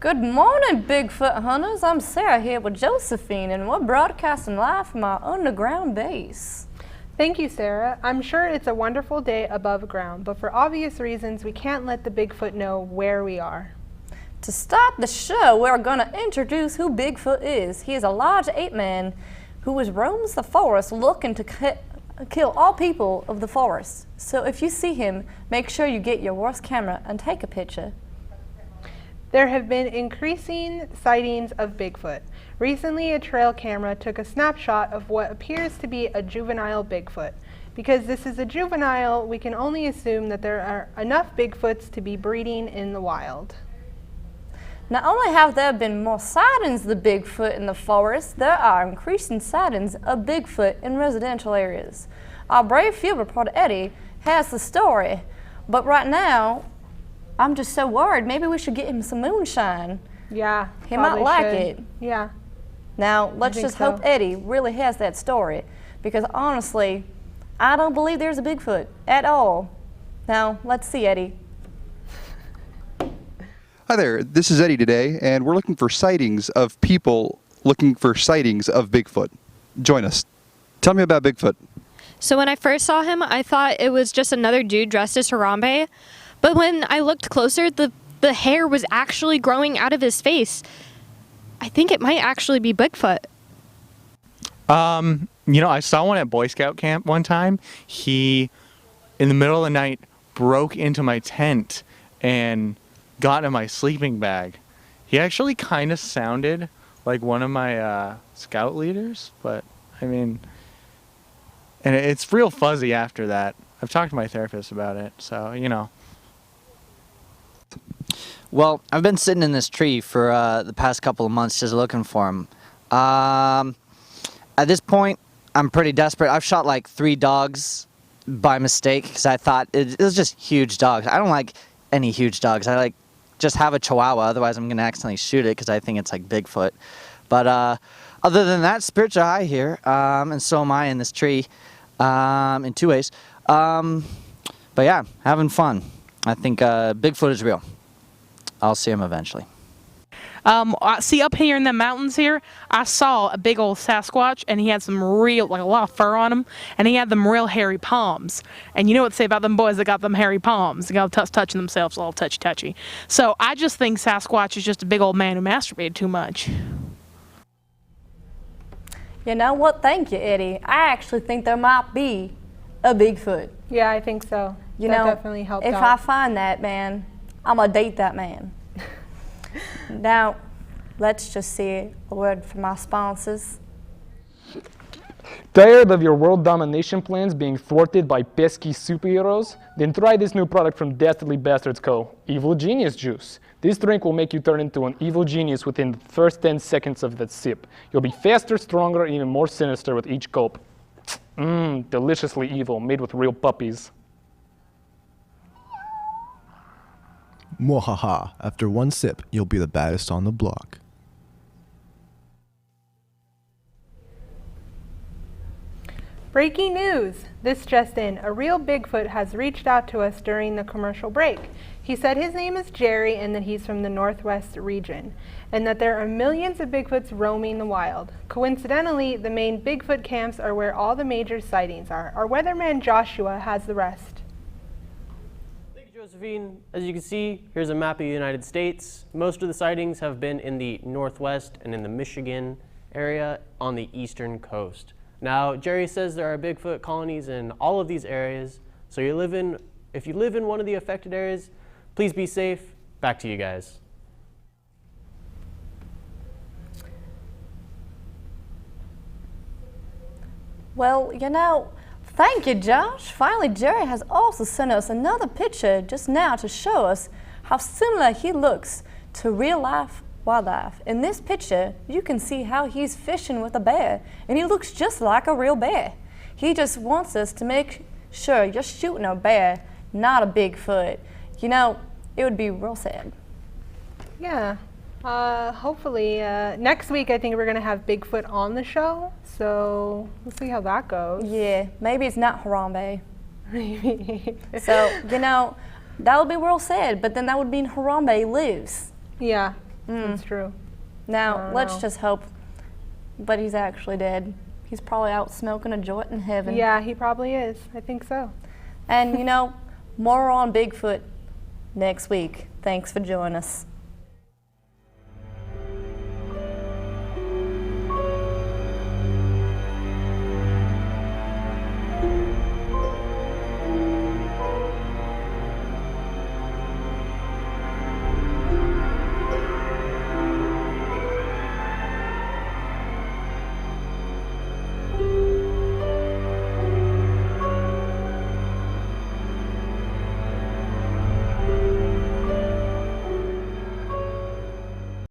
Good morning, Bigfoot hunters. I'm Sarah here with Josephine, and we're broadcasting live from our underground base. Thank you, Sarah. I'm sure it's a wonderful day above ground, but for obvious reasons, we can't let the Bigfoot know where we are. To start the show, we're going to introduce who Bigfoot is. He is a large ape man who roams the forest looking to kill all people of the forest. So if you see him, make sure you get your worst camera and take a picture. There have been increasing sightings of Bigfoot. Recently, a trail camera took a snapshot of what appears to be a juvenile Bigfoot. Because this is a juvenile, we can only assume that there are enough Bigfoots to be breeding in the wild. Not only have there been more sightings of Bigfoot in the forest, there are increasing sightings of Bigfoot in residential areas. Our brave field reporter Eddie has the story, but right now, I'm just so worried. Maybe we should get him some moonshine. Yeah, he might like it. Yeah. Now, let's just hope Eddie really has that story, because honestly, I don't believe there's a Bigfoot at all. Now, let's see, Eddie. Hi there, this is Eddie today, and we're looking for sightings of people looking for sightings of Bigfoot. Join us. Tell me about Bigfoot. So when I first saw him, I thought it was just another dude dressed as Harambe. But when I looked closer, the hair was actually growing out of his face. I think it might actually be Bigfoot. I saw one at Boy Scout camp one time. He, in the middle of the night, broke into my tent and got in my sleeping bag. He actually kind of sounded like one of my scout leaders, but I mean, and it's real fuzzy after that. I've talked to my therapist about it, so, Well, I've been sitting in this tree for the past couple of months just looking for him. At this point, I'm pretty desperate. I've shot like 3 dogs by mistake because I thought it was just huge dogs. I don't like any huge dogs. I like just have a Chihuahua, otherwise I'm going to accidentally shoot it because I think it's like Bigfoot. But other than that, spirits are high here, and so am I in this tree in 2 ways. But yeah, having fun. I think Bigfoot is real. I'll see him eventually. See, up here in the mountains here, I saw a big old Sasquatch, and he had some real, like a lot of fur on him, and he had them real hairy palms. And you know what to say about them boys that got them hairy palms? They got touching themselves all touchy-touchy. So I just think Sasquatch is just a big old man who masturbated too much. You know what? Thank you, Eddie. I actually think there might be a Bigfoot. Yeah, I think so. That definitely helped out. If I find that man, I'm going to date that man. Now, let's just see a word from our sponsors. Tired of your world domination plans being thwarted by pesky superheroes? Then try this new product from Dastardly Bastards Co., Evil Genius Juice. This drink will make you turn into an evil genius within the first 10 seconds of that sip. You'll be faster, stronger, and even more sinister with each gulp. Deliciously evil, made with real puppies. Mwahaha, after one sip, you'll be the baddest on the block. Breaking news! This just in, a real Bigfoot has reached out to us during the commercial break. He said his name is Jerry and that he's from the Northwest region, and that there are millions of Bigfoots roaming the wild. Coincidentally, the main Bigfoot camps are where all the major sightings are. Our weatherman Joshua has the rest. Josephine, as you can see, here's a map of the United States. Most of the sightings have been in the Northwest and in the Michigan area on the eastern coast. Now, Jerry says there are Bigfoot colonies in all of these areas, so if you live in one of the affected areas, please be safe. Back to you guys. Well, thank you, Josh. Finally, Jerry has also sent us another picture just now to show us how similar he looks to real-life wildlife. In this picture, you can see how he's fishing with a bear, and he looks just like a real bear. He just wants us to make sure you're shooting a bear, not a Bigfoot. It would be real sad. Yeah. Hopefully, next week I think we're going to have Bigfoot on the show, so we'll see how that goes. Yeah, maybe it's not Harambe. So, that would be real sad, but then that would mean Harambe lives. Yeah. That's true. Now, don't let's know. just hope that he's actually dead. He's probably out smoking a joint in heaven. Yeah, he probably is. I think so. And, more on Bigfoot next week. Thanks for joining us.